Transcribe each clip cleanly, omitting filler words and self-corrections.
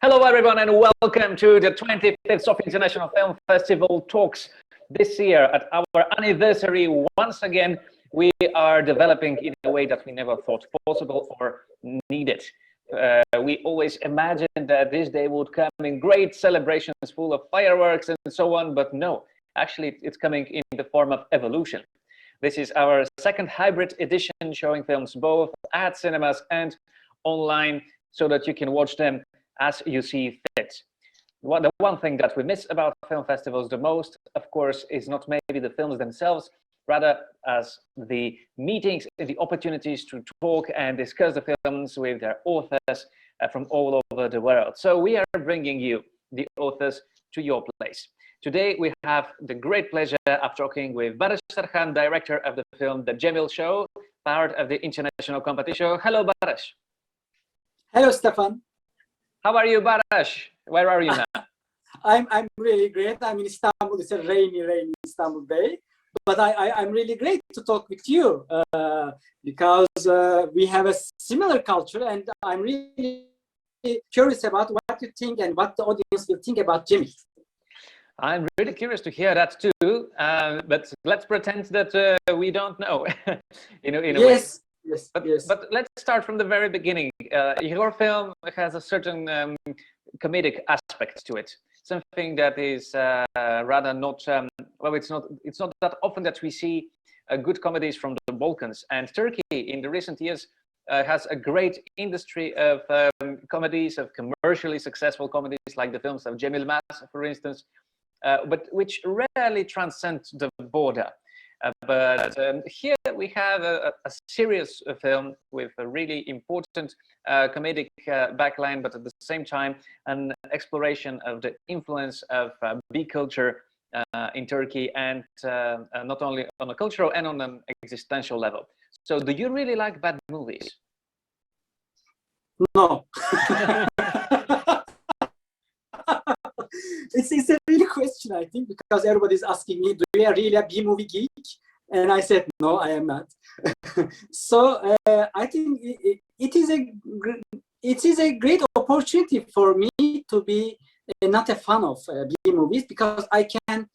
Hello everyone and welcome to the 25th Sofia International Film Festival Talks. This year at our anniversary, once again, we are developing in a way that we never thought possible or needed. We always imagined that this day would come in great celebrations full of fireworks and so on, but no, actually it's coming in the form of evolution. This is our second hybrid edition showing films both at cinemas and online so that you can watch them as you see fit. The one thing that we miss about film festivals the most, of course, is not maybe the films themselves, rather as the meetings and the opportunities to talk and discuss the films with their authors from all over the world. So we are bringing you the authors to your place. Today we have the great pleasure of talking with Bariş Sarhan, director of the film The CEMIL SHOW, part of the international competition. Hello, Bariş. Hello, Stefan. How are you, Bariş? Where are you now? I'm really great. I'm in Istanbul. It's a rainy Istanbul day. But I'm really great to talk with you because we have a similar culture, and I'm really curious about what you think and what the audience will think about CEMIL. I'm really curious to hear that too, but let's pretend that we don't know. in a way. Yes. But let's start from the very beginning. Your film has a certain comedic aspect to it. Something that is rather not well. It's not that often that we see good comedies from the Balkans, and Turkey in the recent years has a great industry of comedies, of commercially successful comedies like the films of Cemil Mas, for instance, but which rarely transcend the border. But here we have a serious film with a really important comedic backline, but at the same time an exploration of the influence of B culture in Turkey, and not only on a cultural and on an existential level. So do you really like bad movies? No. It's a really question, I think, because everybody's asking me, do you really a B-movie geek? And I said, no, I am not. So I think it is a great opportunity for me to be not a fan of B-movies, because I can,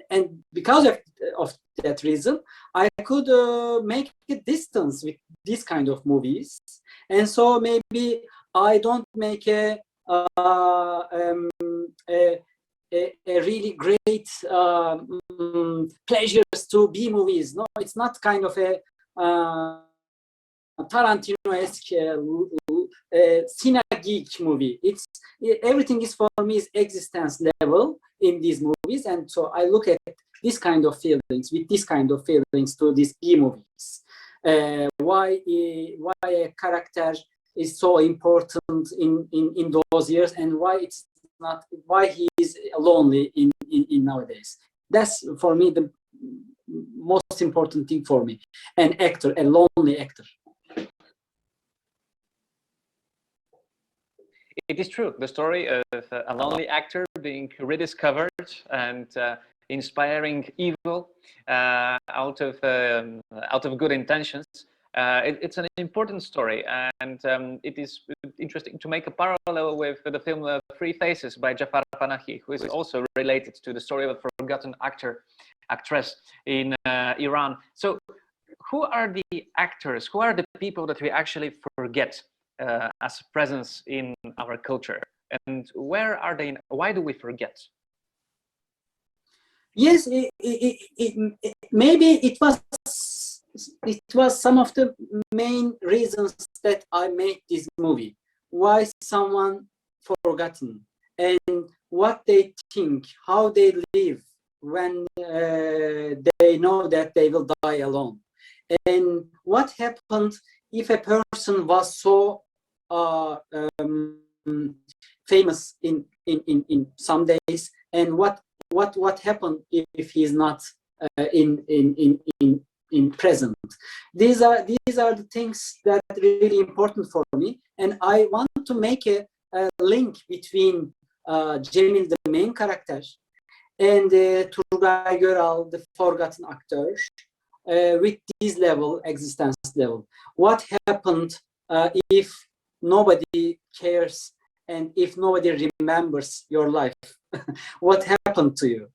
and because of that reason, I could make a distance with this kind of movies. And so maybe I don't make a really great pleasures to B movies. No, it's not kind of a Tarantino-esque cine geek movie. Everything is for me is existence level in these movies, and so I look at this kind of feelings with this kind of feelings to these B movies. Why a character is so important in those years, and why he is lonely in nowadays. That's for me the most important thing for me. An actor, a lonely actor. It is true. The story of a lonely actor being rediscovered and inspiring evil out of good intentions. It's an important story, and it is interesting to make a parallel with the film Three Faces by Jafar Panahi, who is also related to the story of a forgotten actress in Iran. So who are the actors, who are the people that we actually forget as a presence in our culture, and where are they? Why do we forget? Yes, maybe it was some of the main reasons that I made this movie. Why someone forgotten, and what they think, how they live when they know that they will die alone, and what happened if a person was so famous in some days, and what happened if he is not in present. These are the things that are really important for me, and I want to make a link between Cemil, the main character, and Turgay Göral, the forgotten actor, with this level, existence level. What happened if nobody cares and if nobody remembers your life, what happened to you?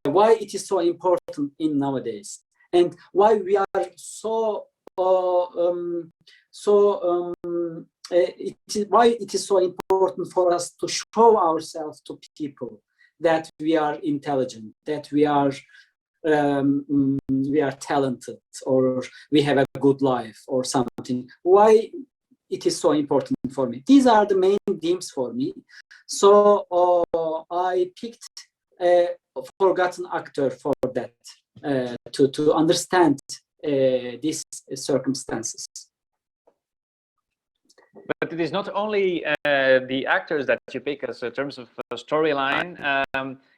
Why it is so important in nowadays, and why we are so why it is so important for us to show ourselves to people that we are intelligent, that we are talented, or we have a good life or something. Why it is so important for me? These are the main themes for me. So I picked a forgotten actor for that, to understand these circumstances. But it is not only the actors that you pick as in terms of storyline.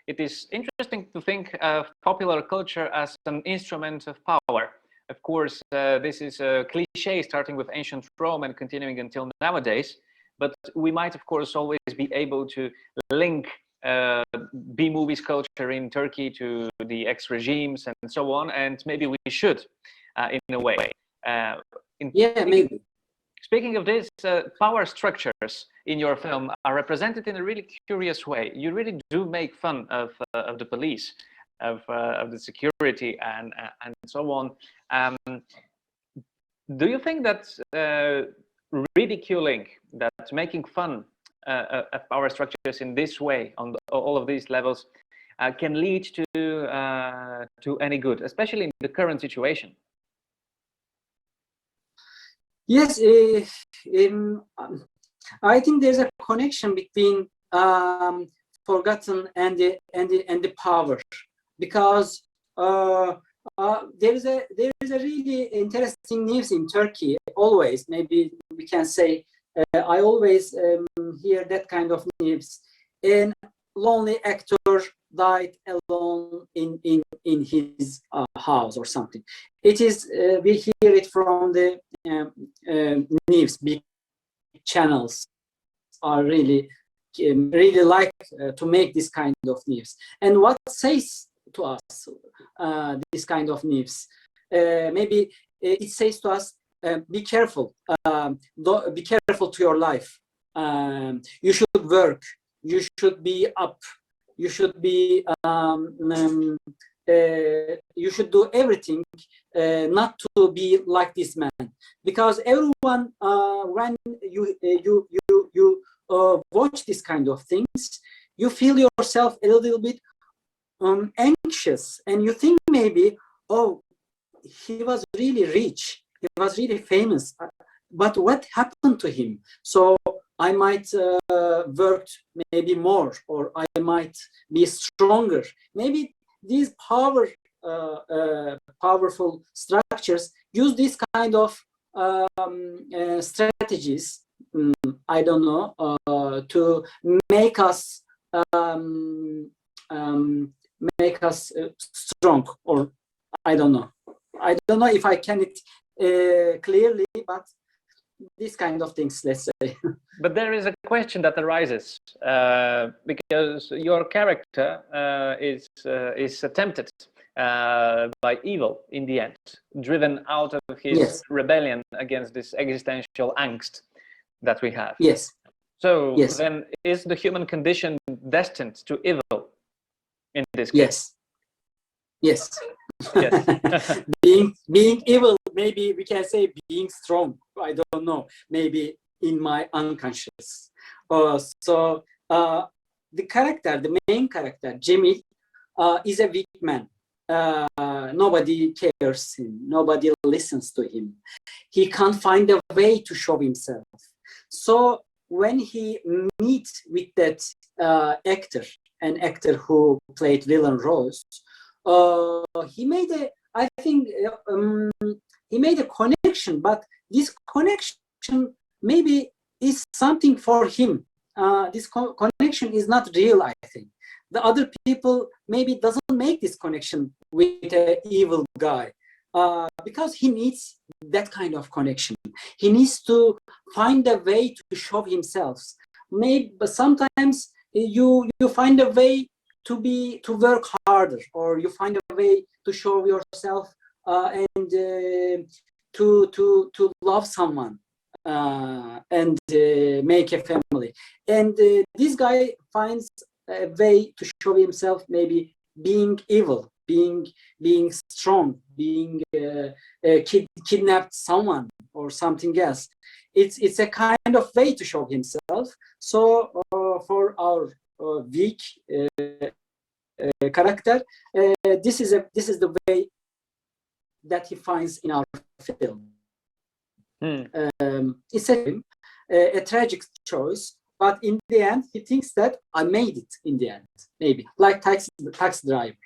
It is interesting to think of popular culture as an instrument of power. Of course, this is a cliche starting with ancient Rome and continuing until nowadays. But we might, of course, always be able to link B-movies culture in Turkey to the ex-regimes and so on. And maybe we should, in a way. Yeah, maybe. Speaking of this, power structures in your film are represented in a really curious way. You really do make fun of the police, of the security, and so on. Do you think that ridiculing, that making fun of power structures in this way, on all of these levels, can lead to any good, especially in the current situation? Yes, I think there's a connection between forgotten and the power, because there is a really interesting news in Turkey. Always, maybe we can say, I always hear that kind of news. A lonely actor died alone in his house or something. It is we hear it from the news. Big channels are really like to make this kind of news. And what says to us this kind of news? Maybe it says to us, be careful. Be careful to your life. You should work. You should be up. You should be. You should do everything not to be like this man, because everyone, when you watch this kind of things, you feel yourself a little bit anxious, and you think maybe, oh, he was really rich, he was really famous, but what happened to him? So I might work maybe more, or I might be stronger. Maybe these powerful structures use this kind of strategies, I don't know, to make us strong, or I don't know if I can it clearly, but these kind of things, let's say. But there is a question that arises because your character is tempted by evil in the end, driven out of his Yes. rebellion against this existential angst that we have. Yes. So Yes. then, is the human condition destined to evil in this case? Yes. Yes. being evil, maybe we can say being strong. I don't know. Maybe in my unconscious. So the main character, Cemil, is a weak man. Nobody cares him. Nobody listens to him. He can't find a way to show himself. So when he meets with that actor, an actor who played villain roles, he made a connection, but this connection maybe is something for him. This connection is not real, I think. The other people maybe doesn't make this connection with an evil guy, because he needs that kind of connection. He needs to find a way to show himself. Maybe sometimes you find a way to work harder, or you find a way to show yourself and to love someone. and make a family. And this guy finds a way to show himself, maybe being evil, being strong, being kidnapped someone or something else. It's a kind of way to show himself. So for our weak character, this is the way that he finds in our film. It's a tragic choice, but in the end, he thinks that I made it in the end. Maybe like taxi driver,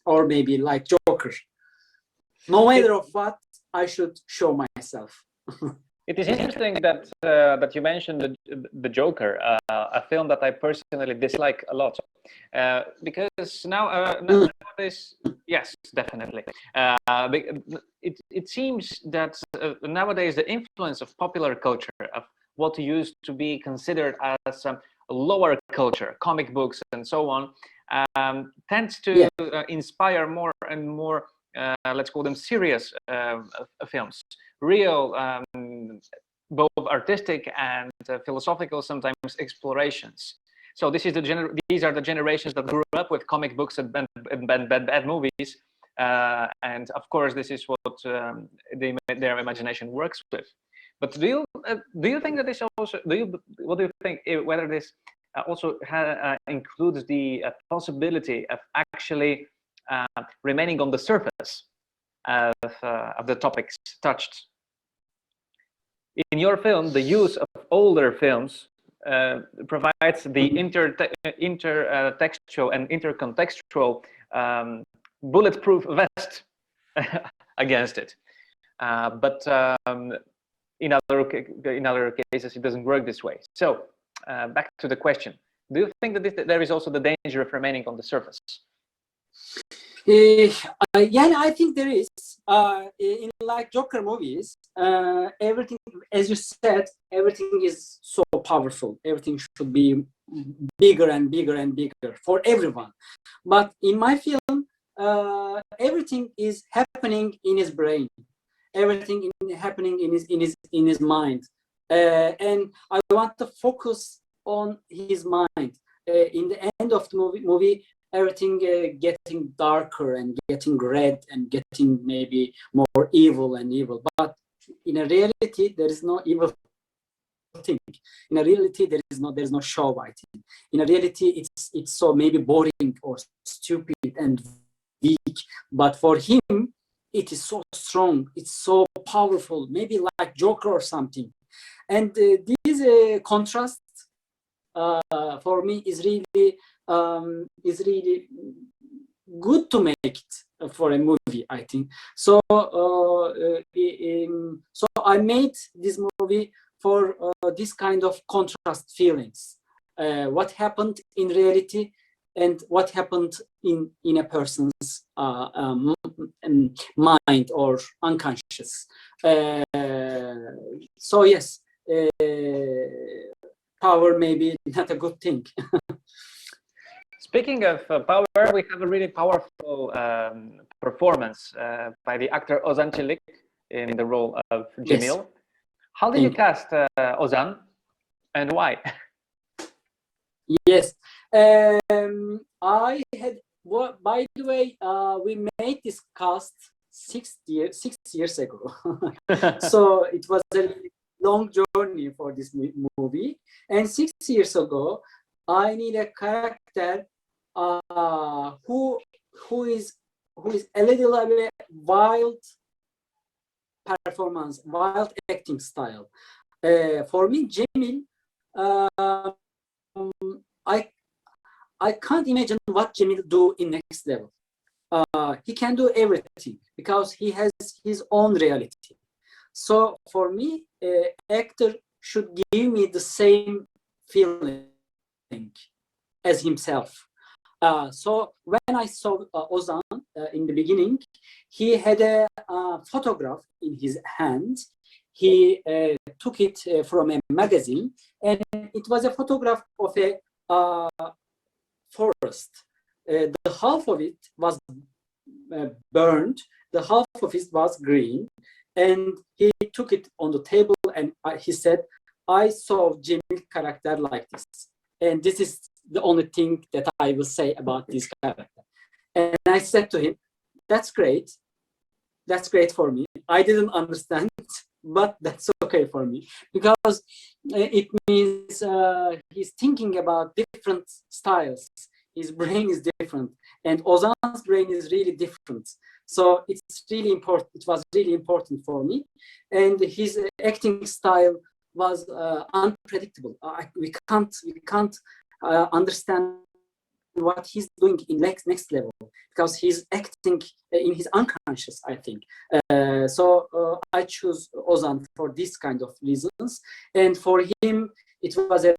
or maybe like Joker. No matter of what, I should show myself. It is interesting that that you mentioned the Joker, a film that I personally dislike a lot, because nowadays, yes, definitely. It seems that nowadays the influence of popular culture, of what used to be considered as lower culture, comic books and so on, tends to inspire more and more, let's call them serious films, real, both artistic and philosophical, sometimes explorations. So this is these are the generations that grew up with comic books and bad movies, and of course this is what their imagination works with. But do you think that this also, what do you think, whether this also includes the possibility of actually remaining on the surface of the topics touched? In your film, the use of older films provides the intertextual and intercontextual bulletproof vest against it. But in other cases, it doesn't work this way. So back to the question: do you think that there is also the danger of remaining on the surface? Yeah, I think there is. In like Joker movies, everything, as you said, everything is so powerful. Everything should be bigger and bigger and bigger for everyone. But in my film, everything is happening in his brain. Everything happening in his mind, and I want to focus on his mind. In the end of the movie, everything getting darker and getting red and getting maybe more evil and evil. But in a reality, there is no evil thing. In a reality, there is no show, I think. In a reality, it's so maybe boring or stupid and weak. But for him, it is so strong. It's so powerful. Maybe like Joker or something. And this contrast for me is really good to make it for a movie, I think. So so I made this movie for this kind of contrast feelings. What happened in reality and what happened in a person's mind or unconscious. So yes, power may be not a good thing. Speaking of power, we have a really powerful performance by the actor Ozan Çelik in the role of Cemil. Yes. How did you cast Ozan, and why? Yes, I had. Well, by the way, we made this cast 6 years ago. So it was a long journey for this movie. And 6 years ago, I need a character who is a little bit wild performance, wild acting style. For me, Cemil, I can't imagine what Cemil do in next level. He can do everything because he has his own reality. So for me, actor should give me the same feeling as himself. So when I saw Ozan in the beginning, he had a photograph in his hand. He took it from a magazine, and it was a photograph of a forest. The half of it was burned, the half of it was green, and he took it on the table and he said, I saw Cemil character like this. And this is the only thing that I will say about this character. And I said to him, that's great. That's great for me. I didn't understand, but that's okay for me. Because it means he's thinking about different styles. His brain is different. And Ozan's brain is really different. So it's really important. It was really important for me. And his acting style was unpredictable. We can't understand what he's doing in next level, because he's acting in his unconscious, I think. So I choose Ozan for this kind of reasons. And for him, it was a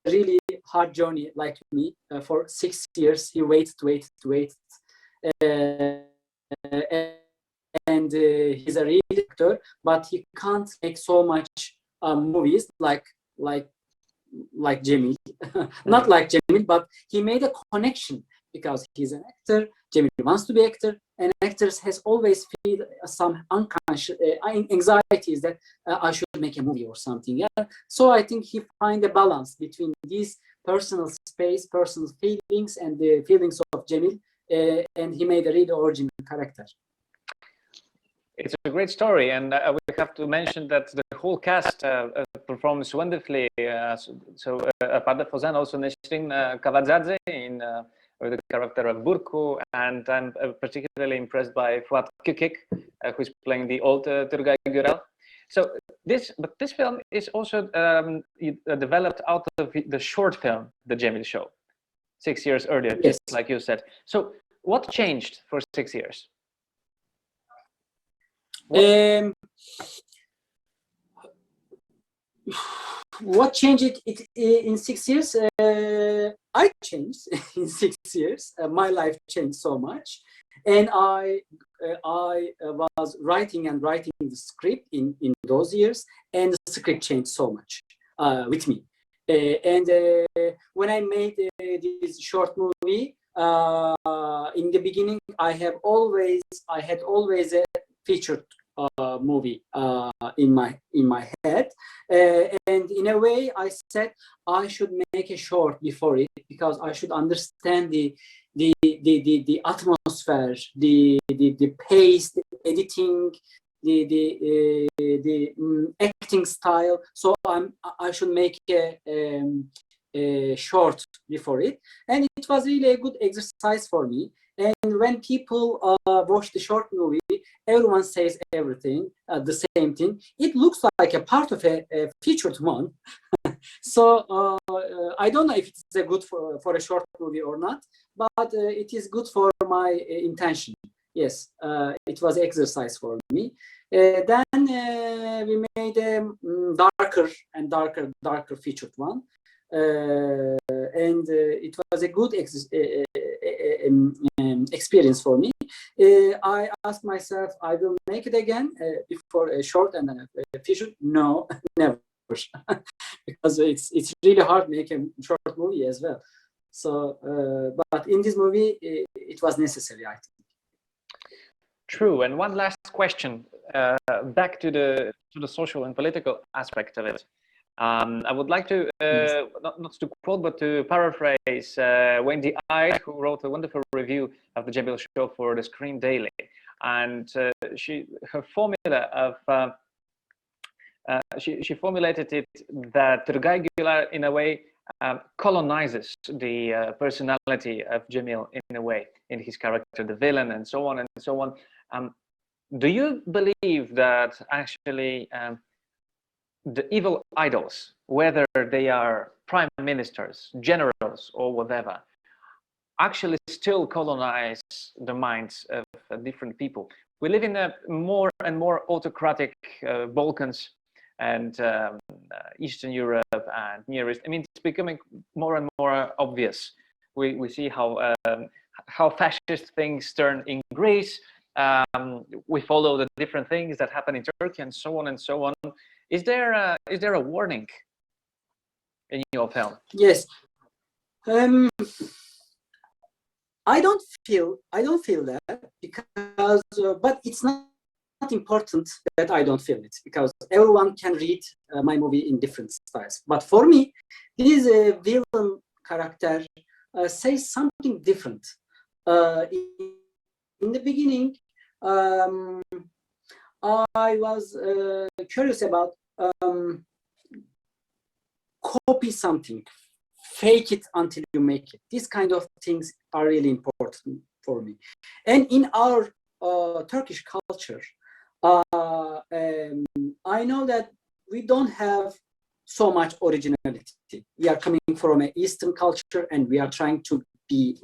really hard journey, like me. For 6 years, he waited. And he's a real actor, but he can't make so much movies like Cemil. Not like Cemil, but he made a connection because he's an actor. Cemil wants to be actor, and actors has always feel some unconscious anxieties that I should make a movie or something. Yeah. So I think he find a balance between these personal space, personal feelings, and the feelings of Cemil, and he made a really original character. It's a great story, and we have to mention that the whole cast performs wonderfully. Apart from Ozan, also Nesrin Kavadzadze in the character of Burku, and I'm particularly impressed by Fuat Kükik, who is playing the old Turgay Gürel. So this film is also developed out of the short film, The CEMIL Show, 6 years earlier, yes, just like you said. So what changed for 6 years? What changed it in 6 years? I changed in 6 years. My life changed so much, and I was writing the script in those years, and the script changed so much with me. And when I made this short movie, in the beginning, I had always a featured movie in my head, and in a way I said I should make a short before it, because I should understand the atmosphere, the pace, the editing, the acting style. So I should make a short before it, and it was really a good exercise for me. And when people watch the short movie, everyone says everything, the same thing. It looks like a part of a featured one. So I don't know if it's a good for a short movie or not, but it is good for my intention. Yes, it was exercise for me. Then we made a darker and darker featured one. And it was a good experience for me. I asked myself, I will make it again before a short and then a feature. No, never, because it's really hard to make a short movie as well. So, but in this movie, it was necessary, I think. True. And one last question, back to the social and political aspect of it. I would like to, not to quote, but to paraphrase Wendy Ide, who wrote a wonderful review of the CEMIL Show for the Screen Daily. And her formula of, she formulated it that Turgay Güler, in a way, colonizes the personality of Cemil in a way, in his character, the villain, and so on and so on. Do you believe that actually the evil idols, whether they are prime ministers, generals, or whatever, actually still colonize the minds of different people? We live in a more and more autocratic Balkans and Eastern Europe and Near East. I mean, it's becoming more and more obvious. We see how fascist things turn in Greece. We follow the different things that happen in Turkey, and so on and so on. Is there a warning in your film? Yes. I don't feel that, because but it's not important that I don't feel it, because everyone can read my movie in different styles. But for me, this villain character says something different. In the beginning, I was curious about copy something, fake it until you make it. These kind of things are really important for me. And in our Turkish culture, I know that we don't have so much originality. We are coming from an Eastern culture, and we are trying to be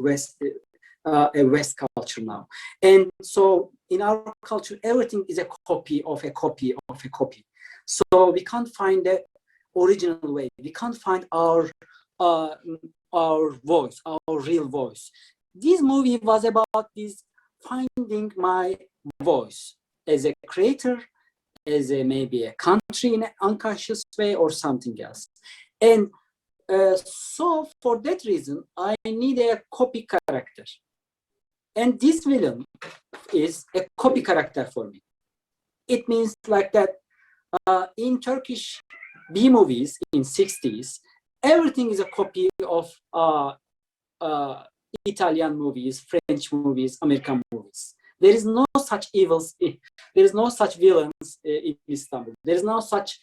a West culture now. And so in our culture, everything is a copy of a copy of a copy. So we can't find the original way. We can't find our voice, our real voice. This movie was about this finding my voice as a creator, as maybe a country in an unconscious way, or something else. And so for that reason, I need a copy character. And this villain is a copy character for me. It means like that in Turkish B movies in 60s, everything is a copy of Italian movies, French movies, American movies. There is no such evils. There is no such villains in Istanbul. There is no such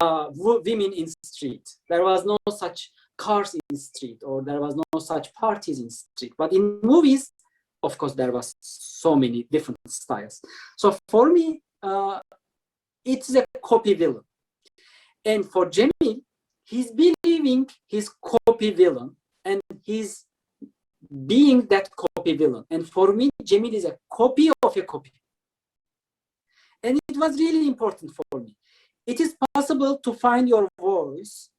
women in street. There was no such cars in street, or there was no such parties in street. But in movies, of course, there was so many different styles. So for me, it's a copy villain. And for Cemil, he's believing his copy villain, and he's being that copy villain. And for me, Cemil is a copy of a copy. And it was really important for me. It is possible to find your voice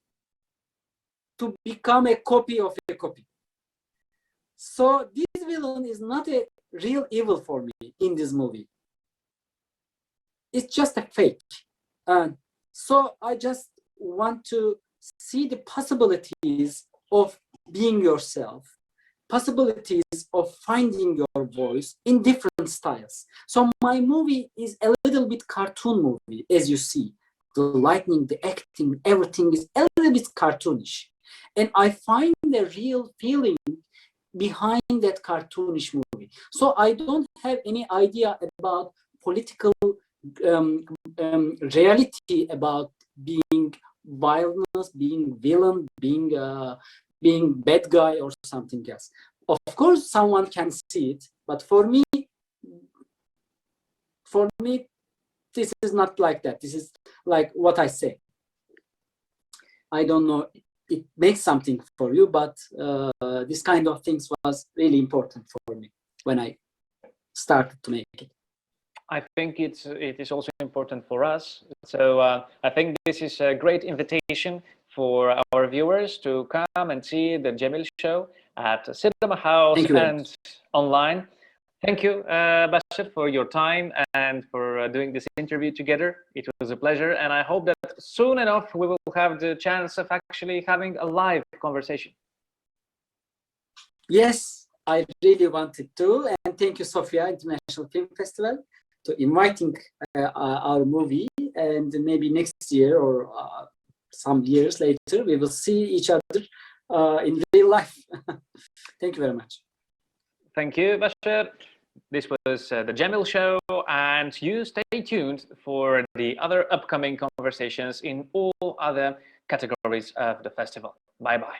to become a copy of a copy. So this villain is not a real evil for me in this movie. It's just a fake. So I just want to see the possibilities of being yourself, possibilities of finding your voice in different styles. So my movie is a little bit cartoon movie, as you see. The lighting, the acting, everything is a little bit cartoonish. And I find the real feeling behind that cartoonish movie. So I don't have any idea about political reality, about being violence, being villain, being bad guy, or something else. Of course, someone can see it, but for me, this is not like that. This is like what I say. I don't know. It makes something for you, but this kind of things was really important for me when I started to make it. I think it is also important for us. So I think this is a great invitation for our viewers to come and see the CEMIL Show at Cinema House and online. Thank you, Bashir, for your time and for doing this interview together. It was a pleasure, and I hope that soon enough we will have the chance of actually having a live conversation. Yes, I really wanted to, and thank you, Sofia International Film Festival, to inviting our movie, and maybe next year or some years later we will see each other in real life. Thank you very much. Thank you, Bashir. This was the CEMIL Show, and you stay tuned for the other upcoming conversations in all other categories of the festival. Bye-bye.